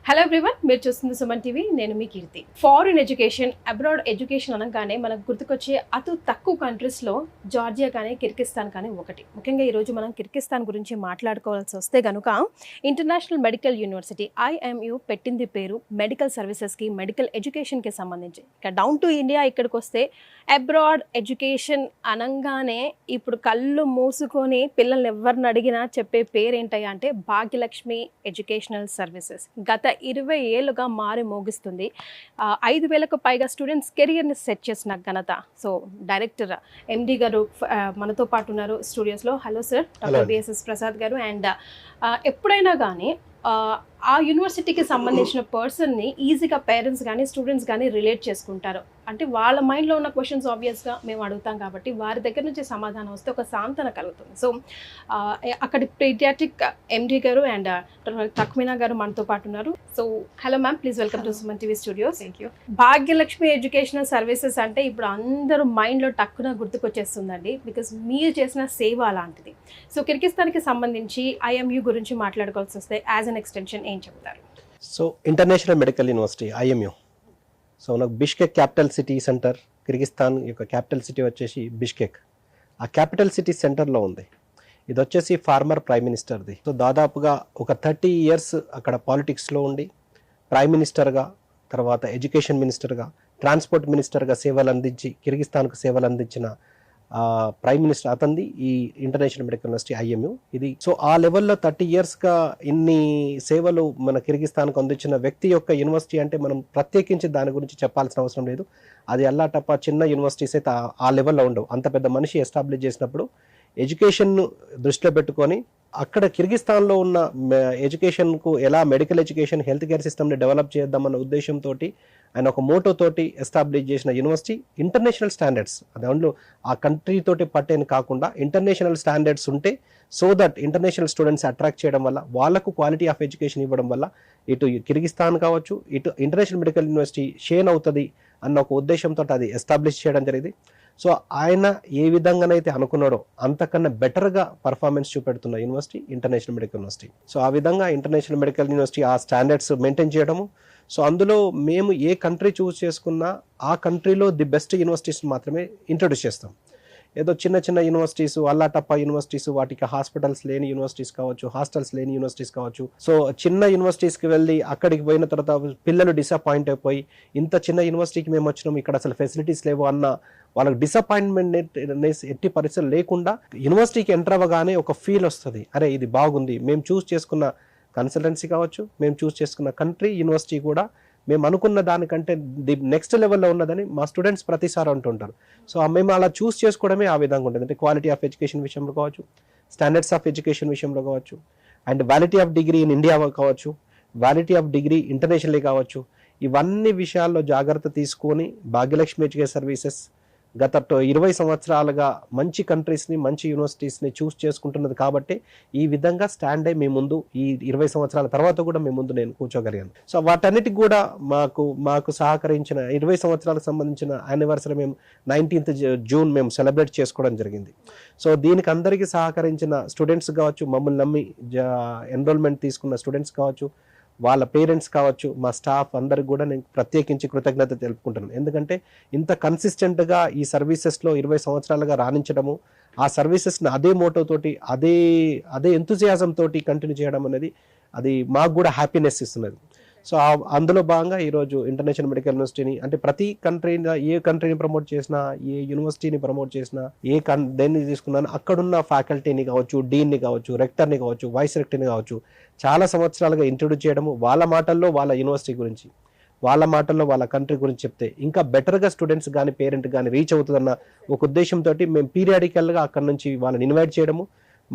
Hello everyone, మీరు చూస్తుంది Suman TV. నేను మీ కీర్తి. ఫారిన్ ఎడ్యుకేషన్, అబ్రాడ్ ఎడ్యుకేషన్ అనగానే మనకు గుర్తుకొచ్చే అతి తక్కువ కంట్రీస్లో జార్జియా కానీ కిర్గిస్తాన్ కానీ ఒకటి. ముఖ్యంగా ఈరోజు మనం కిర్గిస్తాన్ గురించి మాట్లాడుకోవాల్సి వస్తే కనుక ఇంటర్నేషనల్ మెడికల్ యూనివర్సిటీ ఐఎంయు పెట్టింది పేరు మెడికల్ సర్వీసెస్కి, మెడికల్ ఎడ్యుకేషన్కి సంబంధించి. ఇక డౌన్ టు ఇండియా ఇక్కడికి వస్తే అబ్రాడ్ ఎడ్యుకేషన్ అనగానే ఇప్పుడు కళ్ళు మూసుకొని పిల్లల్ని ఎవరిని అడిగినా చెప్పే పేరు ఏంటయ్యా అంటే భాగ్యలక్ష్మి ఎడ్యుకేషనల్ సర్వీసెస్. గత 20 ఏళ్ళుగా మారి మోగిస్తుంది. 5,000కు పైగా స్టూడెంట్స్ కెరియర్ని సెట్ చేసిన ఘనత. సో డైరెక్టర్ ఎండి గారు మనతో పాటు ఉన్నారు స్టూడియోస్లో. Hello sir, doctor BSS Prasad garu. And ఎప్పుడైనా కానీ ఆ యూనివర్సిటీకి సంబంధించిన పర్సన్ని ఈజీగా పేరెంట్స్ కానీ స్టూడెంట్స్ కానీ రిలేట్ చేసుకుంటారు. అంటే వాళ్ళ మైండ్లో ఉన్న క్వశ్చన్స్ ఆబ్వియస్గా మేము అడుగుతాం కాబట్టి వారి దగ్గర నుంచి సమాధానం వస్తే ఒక సాంతన కలుగుతుంది. సో అక్కడి పీడియాట్రిక్ ఎండి గారు అండ్ తక్మినా గారు మనతో పాటు ఉన్నారు. So hello ma'am, please welcome to Suman TV studios. Thank you. Bhagyalakshmi educational services అంటే ఇప్పుడు అందరూ మైండ్లో టక్కున గుర్తుకొచ్చేస్తుందండి, బికాస్ మీరు చేసిన సేవ అలాంటిది. సో కిర్గిస్తాన్కి సంబంధించి ఐఎంయు గురించి మాట్లాడుకోవాల్సి వస్తే యాజ్ అన్ ఎక్స్టెన్షన్ ఏం చెప్తారు? So international medical university IMU, so నాకు Bishkek capital city centre, Kyrgyzstan యొక్క క్యాపిటల్ సిటీ వచ్చేసి బిష్కెక్. ఆ క్యాపిటల్ సిటీ సెంటర్లో ఉంది. ఇది వచ్చేసి ఫార్మర్ ప్రైమ్ మినిస్టర్ది. సో దాదాపుగా ఒక 30 years అక్కడ పాలిటిక్స్లో ఉండి ప్రైమ్ మినిస్టర్గా, తర్వాత ఎడ్యుకేషన్ మినిస్టర్గా, ట్రాన్స్పోర్ట్ మినిస్టర్గా సేవలు అందించి కిర్గిస్తాన్కు సేవలు అందించిన ప్రైమ్ మినిస్టర్ అతనిది ఈ ఇంటర్నేషనల్ మెడికల్ యూనివర్సిటీ ఐఎంయు ఇది. సో ఆ లెవెల్లో 30 yearsగా ఇన్ని సేవలు మన కిర్గిస్తాన్కు అందించిన వ్యక్తి యొక్క యూనివర్సిటీ అంటే మనం ప్రత్యేకించి దాని గురించి చెప్పాల్సిన అవసరం లేదు. అది అల్లాటప్ప చిన్న యూనివర్సిటీస్ అయితే ఆ లెవెల్లో ఉండవు. అంత పెద్ద మనిషి ఎస్టాబ్లిష్ చేసినప్పుడు ఎడ్యుకేషన్ను దృష్టిలో పెట్టుకొని అక్కడ కిర్గిస్తాన్లో ఉన్న ఎడ్యుకేషన్కు ఎలా మెడికల్ ఎడ్యుకేషన్, హెల్త్ కేర్ సిస్టమ్ని డెవలప్ చేద్దామన్న ఉద్దేశంతో ఆయన ఒక మోటోతోటి ఎస్టాబ్లిష్ చేసిన యూనివర్సిటీ. ఇంటర్నేషనల్ స్టాండర్డ్స్ దాంట్లో ఆ కంట్రీ తోటి పట్టేని కాకుండా ఇంటర్నేషనల్ స్టాండర్డ్స్ ఉంటే, so that international students attract చేయడం వల్ల, వాళ్ళకు క్వాలిటీ ఆఫ్ ఎడ్యుకేషన్ ఇవ్వడం వల్ల ఇటు కిర్గిస్తాన్ కావచ్చు, ఇటు ఇంటర్నేషనల్ మెడికల్ యూనివర్సిటీ షేన్ అవుతుంది అన్న ఒక ఉద్దేశంతో అది ఎస్టాబ్లిష్ చేయడం జరిగింది. సో ఆయన ఏ విధంగానైతే అనుకున్నాడో అంతకన్నా బెటర్గా పర్ఫార్మెన్స్ చూపెడుతున్న university international medical university. So ఆ విధంగా ఇంటర్నేషనల్ మెడికల్ యూనివర్సిటీ ఆ స్టాండర్డ్స్ మెయింటైన్ చేయడము. సో అందులో మేము ఏ కంట్రీ చూస్ చేసుకున్నా ఆ కంట్రీలో ది బెస్ట్ యూనివర్సిటీస్ మాత్రమే ఇంట్రొడ్యూస్ చేస్తాం. ఏదో చిన్న చిన్న యూనివర్సిటీస్, అల్లాటప్ప యూనివర్సిటీస్, వాటికి హాస్పిటల్స్ లేని యూనివర్సిటీస్ కావచ్చు, హాస్టల్స్ లేని యూనివర్సిటీస్ కావచ్చు. సో చిన్న యూనివర్సిటీస్కి వెళ్ళి అక్కడికి పోయిన తర్వాత పిల్లలు డిసప్పాయింట్ అయిపోయి ఇంత చిన్న యూనివర్సిటీకి మేము వచ్చినాం, ఇక్కడ అసలు ఫెసిలిటీస్ లేవు అన్న వాళ్ళకి డిసప్పాయింట్మెంట్ ఎట్టి పరిస్థితులు లేకుండా యూనివర్సిటీకి ఎంటర్ అవ్వగానే ఒక ఫీల్ వస్తుంది, అరే ఇది బాగుంది, మేము చూస్ చేసుకున్న కన్సల్టెన్సీ కావచ్చు, మేము చూస్ చేసుకున్న కంట్రీ యూనివర్సిటీ కూడా మేము అనుకున్న దానికంటే ది నెక్స్ట్ లెవెల్లో ఉన్నదని మా స్టూడెంట్స్ ప్రతిసారి అంటుంటారు. సో మేము అలా చూస్ చేసుకోవడమే ఆ విధంగా ఉంటుంది. అంటే క్వాలిటీ ఆఫ్ ఎడ్యుకేషన్ విషయంలో కావచ్చు, స్టాండర్డ్స్ ఆఫ్ ఎడ్యుకేషన్ విషయంలో కావచ్చు, and వ్యాలిటీ of degree in India కావచ్చు, వ్యాలిటీ ఆఫ్ డిగ్రీ ఇంటర్నేషనల్లీ కావచ్చు. ఇవన్నీ విషయాల్లో జాగ్రత్త తీసుకొని భాగ్యలక్ష్మి ఎడ్యుకేషన్ సర్వీసెస్ గత 20 సంవత్సరాలుగా మంచి కంట్రీస్ని, మంచి యూనివర్సిటీస్ని చూస్ చేసుకుంటున్నది కాబట్టి ఈ విధంగా స్టాండ్ అయ్యి మీ ముందు ఈ 20 సంవత్సరాల తర్వాత కూడా మీ ముందు నేను కూర్చోగలిగాను. సో వాటన్నిటికి కూడా మాకు సహకరించిన 20 సంవత్సరాలకు సంబంధించిన యానివర్సరీ మేము 19th June మేము సెలబ్రేట్ చేసుకోవడం జరిగింది. సో దీనికి అందరికీ సహకరించిన స్టూడెంట్స్ కావచ్చు, మమ్మల్ని నమ్మి ఎన్రోల్మెంట్ తీసుకున్న స్టూడెంట్స్ కావచ్చు, వాళ్ళ పేరెంట్స్ కావచ్చు, మా స్టాఫ్ అందరికి కూడా నేను ప్రత్యేకించి కృతజ్ఞత తెలుపుకుంటున్నాను. ఎందుకంటే ఇంత కన్సిస్టెంట్గా ఈ సర్వీసెస్లో 20 సంవత్సరాలుగా రాణించడము, ఆ సర్వీసెస్ని అదే మోటోతోటి అదే ఎంతూజియాజం తోటి కంటిన్యూ చేయడం అనేది అది మాకు కూడా హ్యాపీనెస్ ఇస్తున్నది. సో అందులో భాగంగా ఈరోజు ఇంటర్నేషనల్ మెడికల్ యూనివర్సిటీని, అంటే ప్రతి కంట్రీని, ఏ కంట్రీని ప్రమోట్ చేసినా, ఏ యూనివర్సిటీని ప్రమోట్ చేసినా, దేన్ని తీసుకున్నాను అక్కడున్న ఫ్యాకల్టీని కావచ్చు, డీన్ని కావచ్చు, రెక్టర్ని కావచ్చు, వైస్ రెక్టర్ని కావచ్చు చాలా సంవత్సరాలుగా ఇంట్రొడ్యూస్ చేయడము, వాళ్ళ మాటల్లో వాళ్ళ యూనివర్సిటీ గురించి, వాళ్ళ మాటల్లో వాళ్ళ కంట్రీ గురించి చెప్తే ఇంకా బెటర్గా స్టూడెంట్స్ కానీ పేరెంట్ కానీ రీచ్ అవుతుందన్న ఒక ఉద్దేశంతో మేము పీరియాడికల్గా అక్కడ నుంచి వాళ్ళని ఇన్వైట్ చేయడము,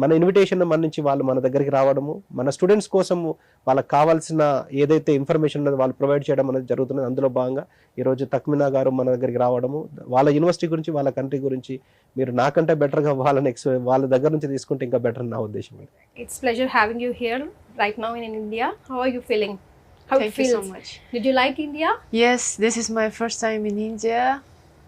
మన ఇన్విటేషన్ మన నుంచి వాళ్ళు మన దగ్గరికి రావడము, మన స్టూడెంట్స్ కోసం వాళ్ళకి కావాల్సిన ఏదైతే ఇన్ఫర్మేషన్ ఉన్నదో వాళ్ళు ప్రొవైడ్ చేయడం అనేది జరుగుతున్నది. అందులో భాగంగా ఈరోజు తక్మినా గారు మన దగ్గరికి రావడము, వాళ్ళ యూనివర్సిటీ గురించి, వాళ్ళ కంట్రీ గురించి మీరు నాకంటే బెటర్గా వాళ్ళ దగ్గర నుంచి తీసుకుంటే ఇంకా బెటర్ నా ఉద్దేశం. It's pleasure having you here right now in India. How are you feeling? How Thank it feels? you so much. Did you like India? Yes, this is my first time in India.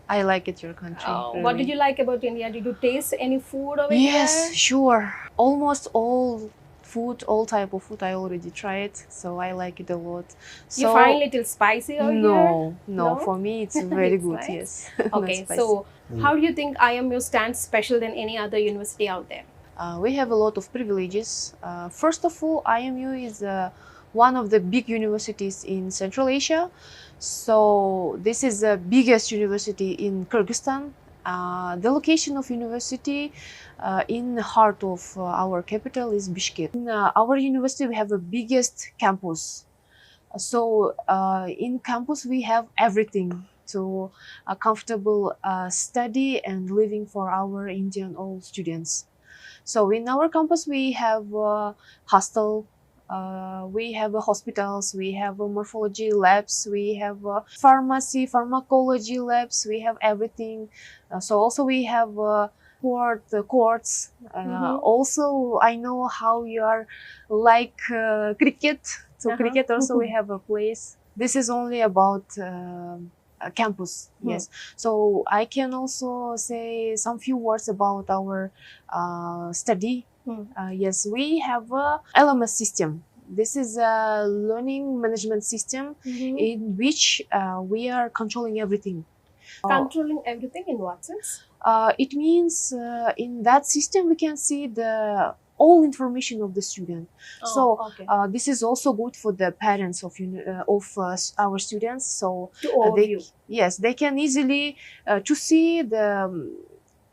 I like it, your country. Really. What did you like about India? Did you taste any food over Yes, here? sure. Almost all food, all type of food I already tried, so I like it a lot. So You find little spicy over here? no, No? for me it's very It's good. nice. Yes. Not Okay, spicy. so how do you think IMU stands special than any other university out there? We have a lot of privileges. First of all, IMU is one of the big universities in Central Asia. So this is the biggest university in Kyrgyzstan. The location of university in the heart of our capital is Bishkek. In our university, we have the biggest campus. So in campus, we have everything to a comfortable study and living for our Indian all students. So in our campus, we have hostel, we have hospitals, we have morphology labs, we have pharmacy, pharmacology labs, we have everything. So also we have courts. Also, I know how you are like cricket. So cricket also we have a place. This is only about campus. Yes. So I can also say some few words about our study. Yes, we have a LMS system. This is a learning management system in which we are controlling everything. Controlling everything in what sense? It means in that system we can see the all information of the student. So okay. this is also good for the parents of our students. So To overview. yes, they can easily to see the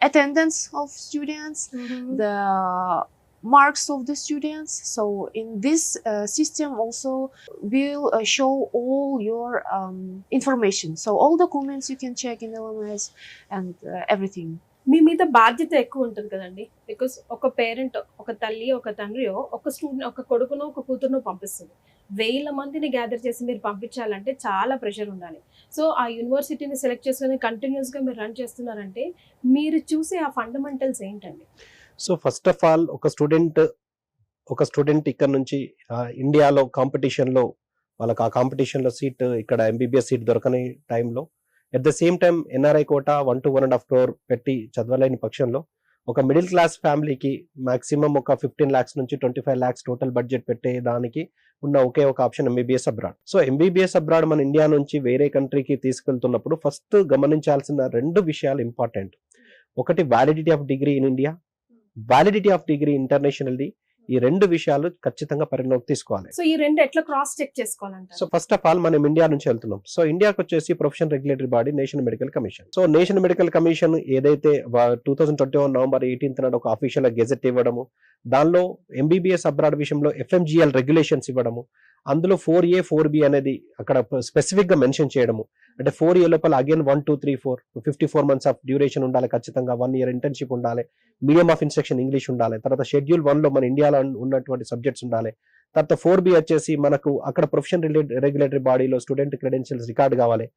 attendance of students, the marks of the students. So in this system also will show all your information. So all documents you can check in LMS and everything. మీ మీద బాధ్యత ఎక్కువ ఉంటుంది కదండి, because ఒక parent, ఒక తల్లి, ఒక తండ్రి ఒక స్టూడెంట్, ఒక కొడుకునో ఒక కూతురునో పంపిస్తుంది. 1000 మందిని గ్యాదర్ చేసి మీరు పంపించాలంటే చాలా ప్రెషర్ ఉండాలి. సో ఆ యూనివర్సిటీని సెలెక్ట్ చేసుకుని కంటిన్యూస్గా మీరు రన్ చేస్తున్నారంటే మీరు చూసే ఆ ఫండమెంటల్స్ ఏంటండి? సో ఫస్ట్ ఆఫ్ ఆల్ ఒక స్టూడెంట్ ఇక్కడ నుంచి ఇండియాలో కాంపిటీషన్లో వాళ్ళకి ఆ కాంపిటీషన్లో సీట్, ఇక్కడ ఎంబీబీఎస్ సీట్ దొరకని టైంలో at the same time NRI quota 1 to 1.5 crore పెట్టి చదవలేని పక్షంలో ఒక మిడిల్ క్లాస్ ఫ్యామిలీకి మాక్సిమం ఒక 15 lakhs నుంచి 25 lakhs టోటల్ బడ్జెట్ పెట్టే దానికి ఉన్న ఒకే ఒక option MBBS abroad. So MBBS abroad మన ఇండియా నుంచి వేరే కంట్రీకి తీసుకెళ్తున్నప్పుడు ఫస్ట్ గమనించాల్సిన 2 విషయాలు ఇంపార్టెంట్. ఒకటి validity of degree in India, validity of degree internationally. ఈ 2 విషయాలు ఖచ్చితంగా పరిగణలోకి తీసుకోవాలి. సో ఈ రెండు ఎట్లా క్రాస్ చెక్ చేసుకోవాలంటే? సో ఫస్ట్ ఆఫ్ ఆల్ మనం ఇండియా నుంచి వెళ్తున్నాం. సో ఇండియాకి వచ్చేసి professional regulatory body national medical commission. So national medical commission ఏదైతే 2021 November 18th నాడు ఒక అఫీషియల్ గెజెట్ ఇవ్వడము, దానిలో ఎంబీబీఎస్ అబ్రాడ్ విషయంలో ఎఫ్ఎంజిఎల్ రెగ్యులేషన్స్ ఇవ్వడము, అందులో 4A 4B అనేది అక్కడ స్పెసిఫిక్ గా మెన్షన్ చేయడము. అంటే 4A లోపల అగైన్ 1 2 3 4 54 months ఆఫ్ డ్యూరేషన్ ఉండాలి, ఖచ్చితంగా 1 year ఇంటర్న్షిప్ ఉండాలి, మీడియం ఆఫ్ ఇన్స్ట్రక్షన్ ఇంగ్లీష్ ఉండాలి, తర్వాత షెడ్యూల్ 1 లో మన ఇండియాలో ఉన్నటువంటి సబ్జెక్ట్స్ ఉండాలి, తర్వాత 4B వచ్చేసి మనకు అక్కడ ప్రొఫెషనల్ రెగ్యులేటరీ బాడీలో స్టూడెంట్ క్రెడెన్షియల్స్ రికార్డ్ కావాలి.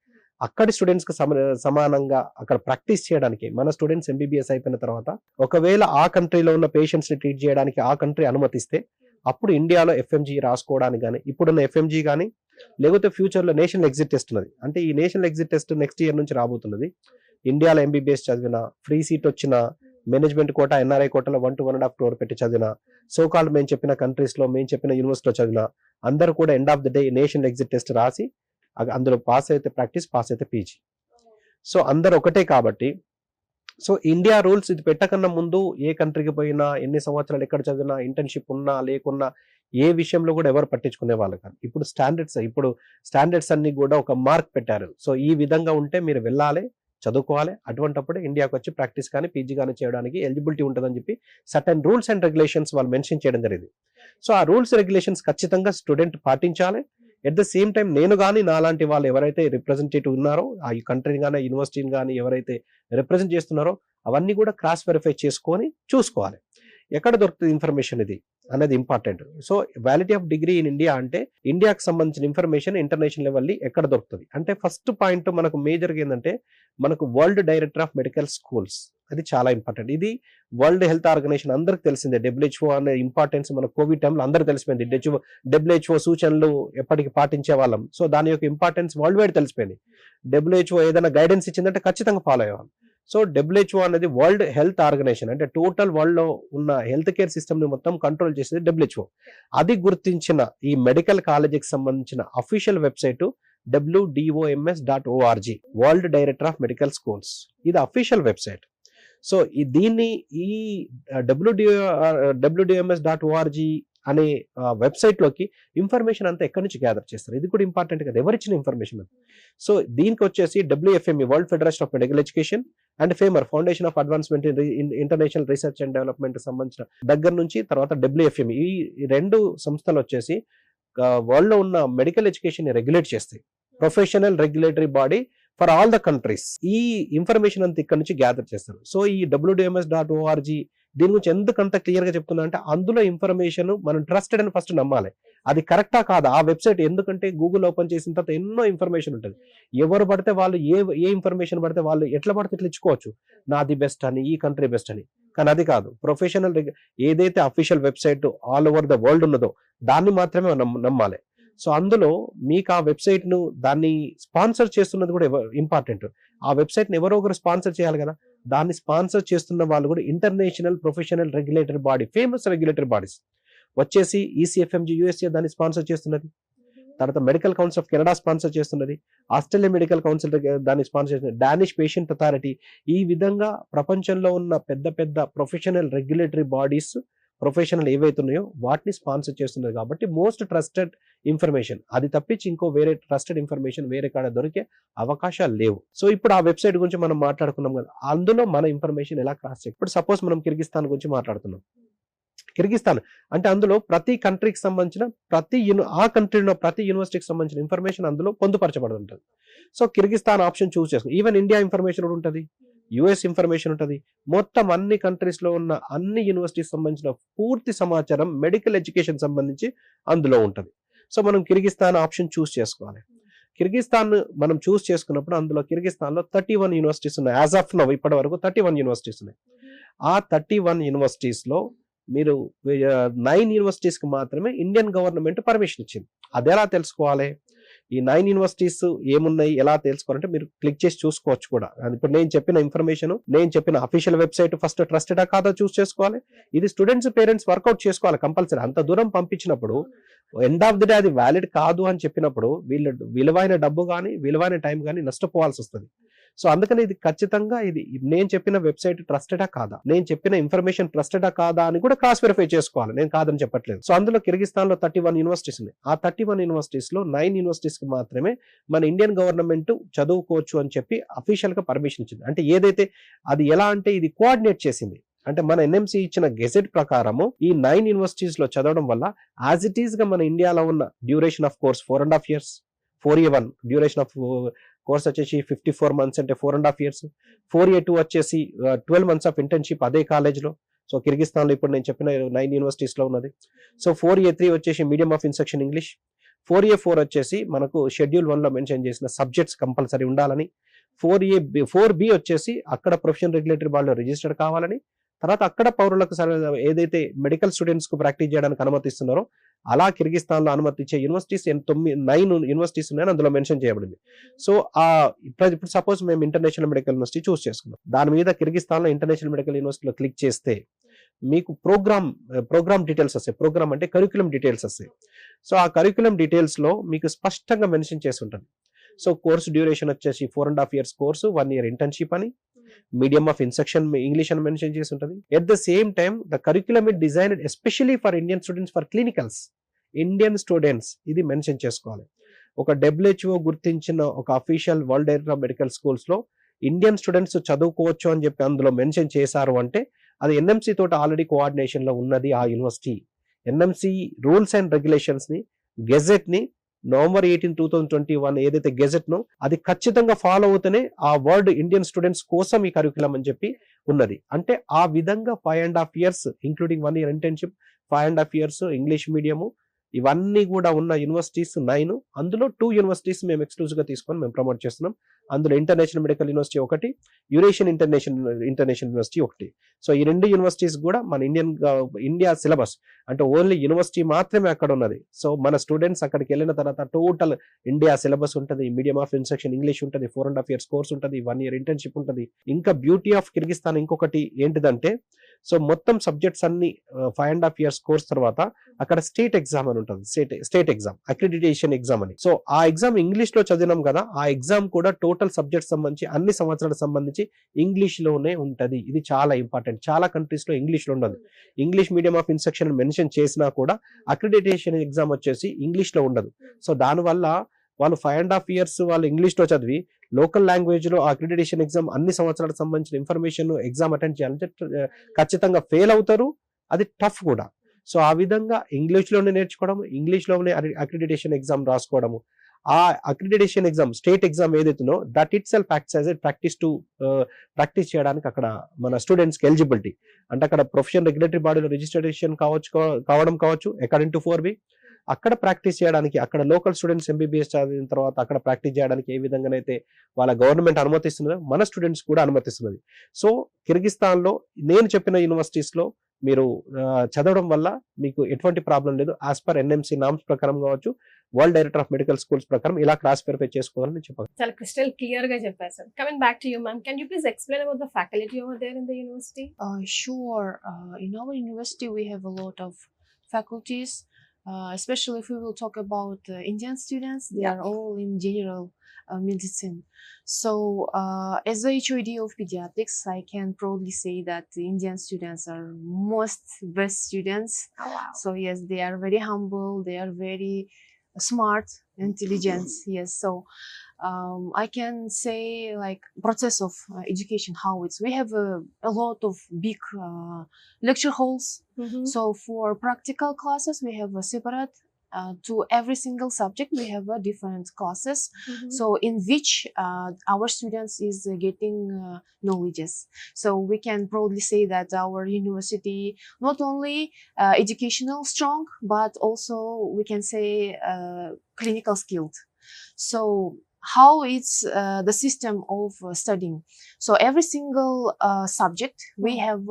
అక్కడి స్టూడెంట్స్ కి సమానంగా అక్కడ ప్రాక్టీస్ చేయడానికి మన స్టూడెంట్స్ ఎంబీబీఎస్ అయిపోయిన తర్వాత ఒకవేళ ఆ కంట్రీలో ఉన్న పేషెంట్స్ ని ట్రీట్ చేయడానికి ఆ కంట్రీ అనుమతిస్తే అప్పుడు ఇండియాలో ఎఫ్ఎంజీ రాసుకోవడానికి కానీ, ఇప్పుడున్న ఎఫ్ఎంజీ కానీ, లేకపోతే ఫ్యూచర్ లో నేషనల్ ఎగ్జిట్ టెస్ట్ ఉన్నది. అంటే ఈ national exit test next year నుంచి రాబోతున్నది. ఇండియాలో ఎంబీబీఎస్ చదివిన, ఫ్రీ సీట్ వచ్చిన, మేనేజ్మెంట్ కోటా ఎన్ఆర్ఐ కోటాలో 1 to 1.5 crore పెట్టి చదివిన, సోకాల్ మేము చెప్పిన కంట్రీస్ లో మేము చెప్పిన యూనివర్సిటీలో చదివిన అందరూ కూడా end of the day national exit test రాసి అందులో పాస్ అయితే ప్రాక్టీస్, పాస్ అయితే పీజీ. సో అందరు ఒకటే కాబట్టి సో ఇండియా రూల్స్ ఇది పెట్టకన్నా ముందు ఏ కంట్రీకి పోయినా, ఎన్ని సంవత్సరాలు ఎక్కడ చదివినా, ఇంటర్న్షిప్ ఉన్నా లేకున్నా ఏ విషయంలో కూడా ఎవరు పట్టించుకునే వాళ్ళు కాదు. ఇప్పుడు స్టాండర్డ్స్ అన్ని కూడా ఒక మార్క్ పెట్టారు. సో ఈ విధంగా ఉంటే మీరు వెళ్ళాలి, చదువుకోవాలి, అటువంటిప్పుడు ఇండియాకి వచ్చి ప్రాక్టీస్ కానీ పీజీ కానీ చేయడానికి ఎలిజిబిలిటీ ఉంటుందని చెప్పి సర్టెన్ రూల్స్ అండ్ రెగ్యులేషన్స్ వాళ్ళు మెన్షన్ చేయడం జరిగింది. సో ఆ రూల్స్ రెగ్యులేషన్స్ ఖచ్చితంగా స్టూడెంట్ పాటించాలి. ఎట్ ద సేమ్ టైం నేను కానీ నాలాంటి వాళ్ళు ఎవరైతే రిప్రజెంటేటివ్ ఉన్నారో ఆ కంట్రీని కానీ యూనివర్సిటీని కానీ ఎవరైతే రిప్రజెంట్ చేస్తున్నారో అవన్నీ కూడా క్రాస్ వెరిఫై చేసుకొని చూసుకోవాలి ఎక్కడ దొరుకుతుంది ఇన్ఫర్మేషన్ ఇది అనేది important. So validity of degree in India అంటే ఇండియాకి సంబంధించిన ఇన్ఫర్మేషన్ ఇంటర్నేషనల్ లెవెల్ ఎక్కడ దొరుకుతుంది అంటే ఫస్ట్ పాయింట్ మనకు మేజర్గా ఏంటంటే మనకు world director of Medical schools, అది చాలా ఇంపార్టెంట్. ఇది వరల్డ్ హెల్త్ ఆర్గనైజేషన్ అందరికి తెలిసిందే. WHO అనే ఇంపార్టెన్స్ మన కోవిడ్ టైంలో అందరికి తెలిసిపోయింది. WHO సూచనలు ఎప్పటికీ పాటించే వాళ్ళం. సో దాని యొక్క ఇంపార్టెన్స్ వరల్డ్ వైడ్ తెలిసిపోయింది. WHO ఏదైనా గైడెన్స్ ఇచ్చిందంటే ఖచ్చితంగా ఫాలో అయ్యేవాళ్ళం. సో WHO అనేది వరల్డ్ హెల్త్ ఆర్గనైజేషన్, అంటే టోటల్ వరల్డ్ లో ఉన్న హెల్త్ కేర్ సిస్టమ్ ని మొత్తం కంట్రోల్ చేసేది WHO. అది గుర్తించిన ఈ మెడికల్ కాలేజీకి సంబంధించిన official website WDOMS.org, world director of Medical schools. ఇది అఫీషియల్ వెబ్సైట్. సో దీన్ని ఈ WDOMS.org అనే వెబ్సైట్ లోకి ఇన్ఫర్మేషన్ అంతా ఎక్కడి నుంచి గ్యాదర్ చేస్తారు, ఇది కూడా ఇంపార్టెంట్ కదా, ఎవరిచ్చిన ఇన్ఫర్మేషన్ అది. సో దీనికి వచ్చేసి WFME, world federation of medical education, and famer, foundation of advancement in international research and development సంబంధించిన దగ్గర నుంచి, తర్వాత WFME, ఈ రెండు సంస్థలు వచ్చేసి వరల్డ్ లో ఉన్న మెడికల్ ఎడ్యుకేషన్ ని రెగ్యులేట్ చేస్తాయి. Professional regulatory body for all the countries. ఈ ఇన్ఫర్మేషన్ అంతా ఇక్కడ నుంచి గ్యాదర్ చేస్తారు. సో ఈ WDOMS.org దీని గురించి ఎందుకంత క్లియర్ గా చెప్తున్నా అంటే, అందులో ఇన్ఫర్మేషన్ మనం ట్రస్టెడ్ అని ఫస్ట్ నమ్మాలి. అది కరెక్టా కాదా ఆ వెబ్సైట్, ఎందుకంటే గూగుల్ ఓపెన్ చేసిన తర్వాత ఎన్నో ఇన్ఫర్మేషన్ ఉంటుంది. ఎవరు పడితే వాళ్ళు ఏ ఇన్ఫర్మేషన్ పడితే వాళ్ళు ఎట్లా పడితే ఇట్లా ఇచ్చుకోవచ్చు, నాది బెస్ట్ అని, ఈ కంట్రీ బెస్ట్ అని. కానీ అది కాదు. ప్రొఫెషనల్ ఏదైతే official website all over the world ఉన్నదో దాన్ని మాత్రమే నమ్మాలి. సో అందులో మీకు ఆ వెబ్సైట్ ను దాన్ని స్పాన్సర్ చేస్తున్నది కూడా ఇంపార్టెంట్. ఆ వెబ్సైట్ ని ఎవరో ఒకరు స్పాన్సర్ చేయాలి కదా. దాన్ని స్పాన్సర్ చేస్తున్న వాళ్ళు కూడా international professional regulatory body, famous regulatory bodies వచ్చేసి ECFMG USA దాన్ని స్పాన్సర్ చేస్తున్నది. తర్వాత medical Council of Canada sponsor చేస్తున్నది. ఆస్ట్రేలియా మెడికల్ కౌన్సిల్ దాన్ని స్పాన్సర్ చేస్తున్నది. Danish patient authority. ఈ విధంగా ప్రపంచంలో ఉన్న పెద్ద పెద్ద ప్రొఫెషనల్ రెగ్యులేటరీ బాడీస్, ప్రొఫెషనల్ ఏవైతే ఉన్నాయో వాటిని స్పాన్సర్ చేస్తున్నది. కాబట్టి మోస్ట్ ట్రస్టెడ్ ఇన్ఫర్మేషన్, అది తప్పించి ఇంకో వేరే ట్రస్టెడ్ ఇన్ఫర్మేషన్ వేరే కాడ దొరికే అవకాశాలు లేవు. సో ఇప్పుడు ఆ వెబ్సైట్ గురించి మనం మాట్లాడుకున్నాం కదా, అందులో మన ఇన్ఫర్మేషన్ ఎలా క్రాస్ చెక్. ఇప్పుడు సపోజ్ మనం కిర్గిస్తాన్ గురించి మాట్లాడుతున్నాం. కిర్గిస్తాన్ అంటే అందులో ప్రతి కంట్రీకి సంబంధించిన ఆ కంట్రీలో ప్రతి యూనివర్సిటీకి సంబంధించిన ఇన్ఫర్మేషన్ అందులో పొందుపరచబడి ఉంటుంది. సో కిర్గిస్తాన్ ఆప్షన్ చూస్ చేసుకుని, ఈవెన్ ఇండియా ఇన్ఫర్మేషన్ కూడా ఉంటుంది, US ఇన్ఫర్మేషన్ ఉంటుంది. మొత్తం అన్ని కంట్రీస్ లో ఉన్న అన్ని యూనివర్సిటీకి సంబంధించిన పూర్తి సమాచారం మెడికల్ ఎడ్యుకేషన్ సంబంధించి అందులో ఉంటుంది. సో మనం కిర్గిస్తాన్ ఆప్షన్ చూస్ చేసుకోవాలి. కిర్గిస్తాన్ మనం చూస్ చేసుకున్నప్పుడు అందులో కిర్గిస్తాన్ లో 31 యూనివర్సిటీస్ ఉన్నాయి. యాజ్ ఆఫ్ నౌ ఇప్పటి వరకు 31 యూనివర్సిటీస్ ఉన్నాయి. ఆ 31 యూనివర్సిటీస్ లో మీరు 9 యూనివర్సిటీస్ కి మాత్రమే ఇండియన్ గవర్నమెంట్ పర్మిషన్ ఇచ్చింది. అది ఎలా తెలుసుకోవాలి? ఈ 9 యూనివర్సిటీస్ ఏమున్నాయి ఎలా తెలుసుకోవాలంటే మీరు క్లిక్ చేసి చూసుకోవచ్చు కూడా. ఇప్పుడు నేను చెప్పిన ఇన్ఫర్మేషన్, నేను చెప్పిన అఫీషియల్ వెబ్సైట్ ఫస్ట్ ట్రస్టెడా కాదా చూస్ చేసుకోవాలి. ఇది స్టూడెంట్స్ పేరెంట్స్ వర్కౌట్ చేసుకోవాలి కంపల్సరీ. అంత దూరం పంపించినప్పుడు ఎండ్ ఆఫ్ ది డే అది వ్యాలిడ్ కాదు అని చెప్పినప్పుడు వీళ్ళ విలువైన డబ్బు కానీ విలువైన టైం కానీ నష్టపోవాల్సి వస్తుంది. సో అందుకని ఇది ఖచ్చితంగా ఇది నేను చెప్పిన వెబ్సైట్ ట్రస్టెడా కాదా, నేను చెప్పిన ఇన్ఫర్మేషన్ ట్రస్టెడా కాదా అని కూడా క్రాస్ వెరిఫై చేసుకోవాలి. నేను కాదని చెప్పట్లేదు. సో అందులో కిర్గిస్తాన్ లో 31 యూనివర్సిటీస్ ఉన్నాయి. ఆ 31 యూనివర్సిటీస్ లో 9 యూనివర్సిటీస్ కి మాత్రమే మన ఇండియన్ గవర్నమెంట్ చదువుకోవచ్చు అని చెప్పి అఫీషియల్ గా పర్మిషన్ ఇచ్చింది. అంటే ఏదైతే అది ఎలా అంటే ఇది కోఆర్డినేట్ చేసింది. అంటే మన NMC ఇచ్చిన గెజెట్ ప్రకారము ఈ 9 యూనివర్సిటీస్ లో చదవడం వల్ల యాజ్ ఇట్ ఈస్ గా మన ఇండియాలో ఉన్న duration of course 4.5 years, 4A1 duration of course వచ్చేసి 54 months అంటే 4.5 years, 4A2 వచ్చేసి 12 months ఆఫ్ ఇంటర్న్షిప్ అదే కాలేజ్ లో. సో కిర్గిస్తాన్ లో ఇప్పుడు నేను చెప్పిన 9 యూనివర్సిటీస్ లో ఉన్నది. సో 4A3 వచ్చేసి medium of instruction English, 4A4 వచ్చేసి మనకు షెడ్యూల్ 1 లో మెన్షన్ చేసిన సబ్జెక్ట్స్ కంపల్సరీ ఉండాలని, 4B వచ్చేసి అక్కడ ప్రొఫెషనల్ రెగ్యులేటరీ బాడీలో రిజిస్టర్డ్ కావాలని, తర్వాత అక్కడ పౌరులకు ఏదైతే మెడికల్ స్టూడెంట్స్ కు ప్రాక్టీస్ చేయడానికి అనుమతిస్తున్నారో అలా కిర్గిస్తాన్ లో అనుమతి ఇచ్చే యూనివర్సిటీస్ 9 యూనివర్సిటీస్ ఉన్నాయని అందులో మెన్షన్ చేయబడింది. సో ఇప్పుడు సపోజ్ మేము ఇంటర్నేషనల్ మెడికల్ యూనివర్సిటీ చూస్ చేసుకున్నాం. దాని మీద కిర్గిస్తాన్ లో ఇంటర్నేషనల్ మెడికల్ యూనివర్సిటీలో క్లిక్ చేస్తే మీకు ప్రోగ్రామ్ డీటెయిల్స్ వస్తాయి. ప్రోగ్రామ్ అంటే కరిక్యులం డీటెయిల్స్ వస్తాయి. సో ఆ కరిక్యులం డీటెయిల్స్ లో మీకు స్పష్టంగా మెన్షన్ చేసి ఉంటుంది. సో కోర్స్ డ్యూరేషన్ వచ్చేసి 4.5 years కోర్సు, 1 year ఇంటర్న్షిప్ అని, మీడియం ఆఫ్ ఇన్స్ట్రక్షన్ ఇంగ్లీష్ అని మెన్షన్ చేసి ఉంటుంది. At the same time the curriculum is designed especially for Indian students for clinicals. Indian students ఇది మెన్షన్ చేసుకోవాలి. ఒక WHO గుర్తించిన ఒక official world director of Medical schools లో ఇండియన్ స్టూడెంట్స్ చదువుకోవచ్చు అని చెప్పి అందులో మెన్షన్ చేశారు అంటే అది NMC తోటి ఆల్రెడీ కోఆర్డినేషన్ లో ఉన్నది ఆ university. NMC rules and regulations ని, గెజెట్ ని November 18, 2021 ఏదైతే గెజెట్ నో అది ఖచ్చితంగా ఫాలో అవుతూనే ఆ వరల్డ్ ఇండియన్ స్టూడెంట్స్ కోసం ఈ కరిక్యులం అని చెప్పి ఉన్నది. అంటే ఆ విధంగా 5.5 years including 1 year internship, 5.5 years English medium, ఇవన్నీ కూడా ఉన్న యూనివర్సిటీస్ 9, అందులో 2 యూనివర్సిటీస్ మేము ఎక్స్క్లూజివ్గా తీసుకొని మేము ప్రమోట్ చేస్తున్నాం. అందులో ఇంటర్నేషనల్ మెడికల్ యూనివర్సిటీ ఒకటి, యూరేషియన్ ఇంటర్నేషనల్ యూనివర్సిటీ ఒకటి. సో ఈ 2 యూనివర్సిటీస్ కూడా మన ఇండియా సిలబస్ అంటే ఓన్లీ యూనివర్సిటీ మాత్రమే అక్కడ ఉన్నది. సో మన స్టూడెంట్స్ అక్కడికి వెళ్ళిన తర్వాత టోటల్ ఇండియా సిలబస్ ఉంటుంది, మీడియం ఆఫ్ ఇన్స్ట్రక్షన్ ఇంగ్లీష్ ఉంటుంది, 4.5 years కోర్స్ ఉంటుంది, 1 year ఇంటర్న్షిప్ ఉంటుంది. ఇంకా బ్యూటీ ఆఫ్ కిర్గిస్తాన్ ఇంకొకటి ఏంటిదంటే, సో మొత్తం సబ్జెక్ట్స్ అన్ని 5.5 years కోర్స్ తర్వాత అక్కడ స్టేట్ ఎగ్జామ్ అని ఉంటుంది. స్టేట్ ఎగ్జామ్, అక్రిడిటేషన్ ఎగ్జామ్ అని. సో ఆ ఎగ్జామ్ ఇంగ్లీష్ లో చదివినాం కదా, ఆ ఎగ్జామ్ కూడా టోటల్ సబ్జెక్ట్ సంబంధించి అన్ని సంవత్సరాలకు సంబంధించి ఇంగ్లీష్ లోనే ఉంటది. ఇది చాలా ఇంపార్టెంట్. చాలా కంట్రీస్ లో ఇంగ్లీష్ లో ఉండదు. English medium of instruction mention చేసినా కూడా అక్రిడిటేషన్ ఎగ్జామ్ వచ్చేసి ఇంగ్లీష్ లో ఉండదు. సో దానివల్ల వాళ్ళు 5.5 years వాళ్ళు ఇంగ్లీష్ లో చదివి లోకల్ లాంగ్వేజ్ లో అక్రిడిటేషన్ ఎగ్జామ్ అన్ని సంవత్సరాలకు సంబంధించిన ఇన్ఫర్మేషన్ ఎగ్జామ్ అటెండ్ చేయాలంటే ఖచ్చితంగా ఫెయిల్ అవుతారు. అది టఫ్ కూడా. సో ఆ విధంగా ఇంగ్లీష్ లోనే నేర్చుకోవడం, ఇంగ్లీష్ లోనే అక్రిడిటేషన్ ఎగ్జామ్ రాసుకోవడము, ఆ అక్రిడిటేషన్ ఎగ్జామ్ స్టేట్ ఎగ్జామ్ ఏదైతుందో that it self acts as a practice చేయడానికి అక్కడ మన స్టూడెంట్స్ కి ఎలిజిబిలిటీ. అంటే అక్కడ ప్రొఫెషనల్ రెగ్యులేటరీ బాడీలో రిజిస్ట్రేషన్ కావడం కావచ్చు అకార్డింగ్ టు 4B. అక్కడ ప్రాక్టీస్ చేయడానికి, అక్కడ లోకల్ స్టూడెంట్స్ MBBS చదివిన తర్వాత అక్కడ ప్రాక్టీస్ చేయడానికి ఏ విధంగానైతే వాళ్ళ గవర్నమెంట్ అనుమతిస్తున్నదో మన స్టూడెంట్స్ కూడా అనుమతిస్తున్నది. సో కిర్గిస్తాన్ లో నేను చెప్పిన యూనివర్సిటీస్ లో మీరు చదవడం వల్ల మీకు ఎటువంటి ప్రాబ్లం లేదు. యాజ్ పర్ NMC నామ్స్ ప్రకారం కావచ్చు, world director of Medical schools ప్రకారం ఇలా క్లాస్ వెరిఫై చేసుకోవాలని చెప్పాను. చాలా క్రిస్టల్ క్లియర్ గా చెప్పారు sir. Coming back to you ma'am, can you please explain about the faculty over there in the university? Sure. In our university, we have a lot of faculties, especially if we will talk about Indian students. They are all in general medicine. So, as a HOD of pediatrics, I can proudly say that the Indian students are most best students. Oh, wow. So yes, they are very humble. They are very smart, intelligent. Yes. So I can say like process of education, how it's. We have a lot of big lecture halls. So for practical classes, we have a separate. To every single subject, we have a different classes. So in which our students is getting knowledges. So we can proudly say that our university not only educational strong, but also we can say clinical skilled. So how it's the system of studying. So every single subject we have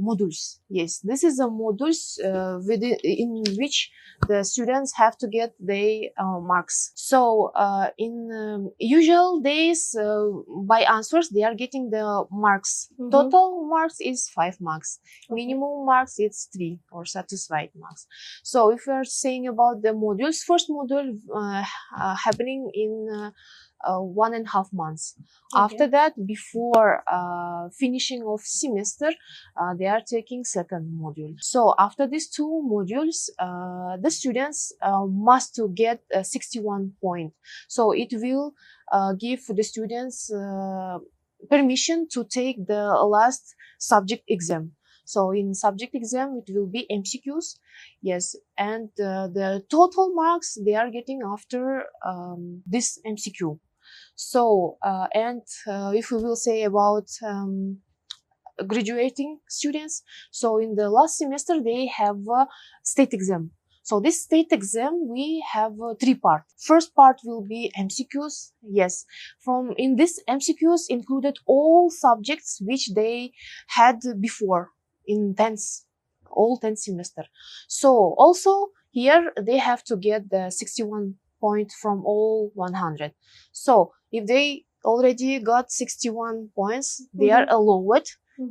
modules. Yes, this is the modules in which the students have to get their marks. So in usual days, by answers they are getting the marks. Total marks is 5 marks. Minimum marks is 3 or satisfied marks. So if we are saying about the modules, first module happening in 1.5 months. Okay. After that, before finishing of semester, they are taking second module. So after these 2 modules, the students must to get 61 point. So it will give the students permission to take the last subject exam. So in subject exam, it will be MCQs. Yes, and the total marks they are getting after this MCQ. So, if we will say about graduating students, so in the last semester, they have a state exam. So this state exam, we have 3 parts. First part will be MCQs. Yes, in this MCQs included all subjects which they had before in 10th semester. So also here they have to get the 61 point from all 100. So if they already got 61 points, they are allowed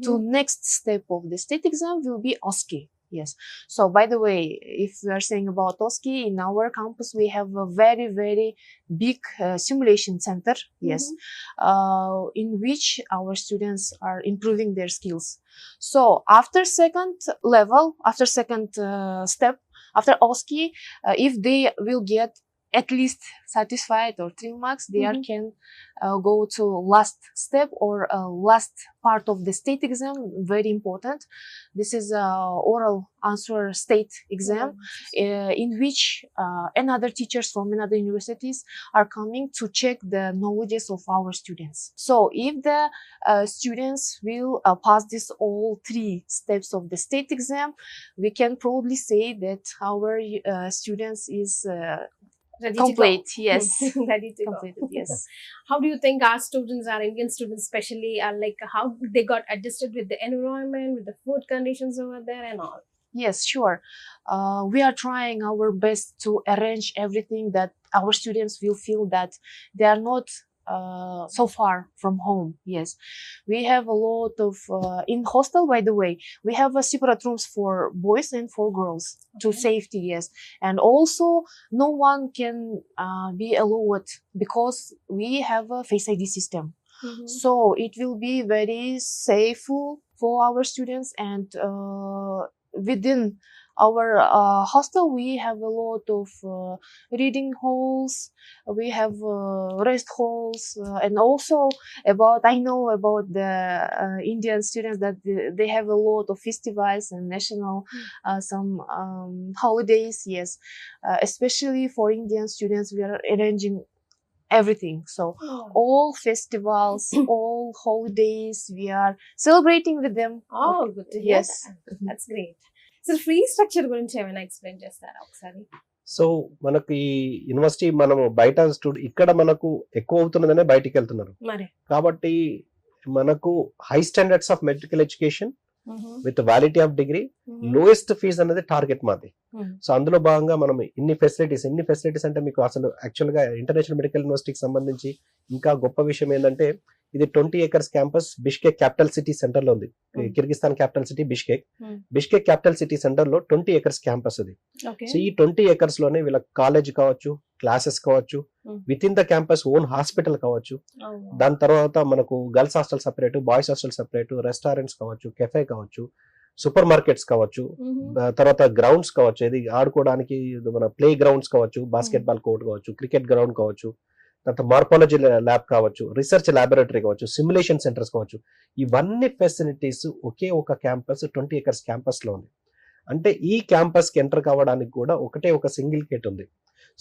to next step of the state exam will be OSCE. Yes. So by the way, if we are saying about OSCE, in our campus we have a very, very big simulation center. Yes. In which our students are improving their skills. So after second level, after second step, after OSCE, if they will get at least satisfied or 3 marks, they are Mhm. can go to last step or last part of the state exam. Very important. This is a oral answer state exam, in which another teachers from another universities are coming to check the knowledges of our students. So if the students will pass this all 3 steps of the state exam, we can proudly say that our students is Ready to go. complete. Yes. Ready to go. Completed. Yes. How do you think our students, our Indian students especially, are like, how they got adjusted with the environment, with the food conditions over there and all? Yes, sure. We are trying our best to arrange everything that our students will feel that they are not so far from home. Yes, we have a lot of in hostel. By the way, we have separate rooms for boys and for girls to Okay. safety. Yes, and also no one can be allowed because we have a Face ID system. Mhm. So it will be very safe for our students, and within our hostel we have a lot of reading halls, we have rest halls, and also I know about the Indian students that they have a lot of festivals and national some holidays. Yes, especially for Indian students we are arranging everything. So Oh. all festivals, all holidays, we are celebrating with them. Oh, good to hear. Yes. that. That's great. So free structure గురించి ఏమైనా explain చేస్తారా ఒకసారి? So మనకు ఈ university మనము బయట ఇక్కడ మనకు ఎక్కువ అవుతున్నదనే బయటికి వెళ్తున్నారు మరి కాబట్టి మనకు high standards of medical education with quality of degree lowest fees అనేది టార్గెట్ మాది. సో అందులో భాగంగా మనం ఎన్ని ఫెసిలిటీస్ అంటే మీకు అసలు యాక్చువల్ గా ఇంటర్నేషనల్ మెడికల్ యూనివర్సిటీకి సంబంధించి ఇంకా గొప్ప విషయం ఏంటంటే ఇది 20 acres campus Bishkek capital city centre లో ఉంది. Kyrgyzstan capital city Bishkek capital city centre లో 20 acres క్యాంపస్ అది. సో ఈ 20 acres లోనే వీళ్ళ కాలేజ్ కావచ్చు, క్లాసెస్ కావచ్చు, with in the campus own hospital కావచ్చు, దాని తర్వాత మనకు girls hostel separate, boys hostel separate, restaurants కావచ్చు, కెఫే కావచ్చు, సూపర్ మార్కెట్స్ కావచ్చు, తర్వాత గ్రౌండ్స్ కావచ్చు, ఇది ఆడుకోవడానికి మన ప్లే గ్రౌండ్స్ కావచ్చు, బాస్కెట్ బాల్ కోర్ట్ కావచ్చు, క్రికెట్ గ్రౌండ్ కావచ్చు, తర్వాత మార్పాలజీ ల్యాబ్ కావచ్చు, రీసెర్చ్ ల్యాబొరేటరీ కావచ్చు, సిమ్యులేషన్ సెంటర్స్ కావచ్చు, ఇవన్నీ ఫెసిలిటీస్ ఒకే ఒక క్యాంపస్ 20 acres క్యాంపస్ లో ఉంది. అంటే ఈ క్యాంపస్ కి ఎంటర్ కావడానికి కూడా ఒక సింగిల్ గేట్ ఉంది.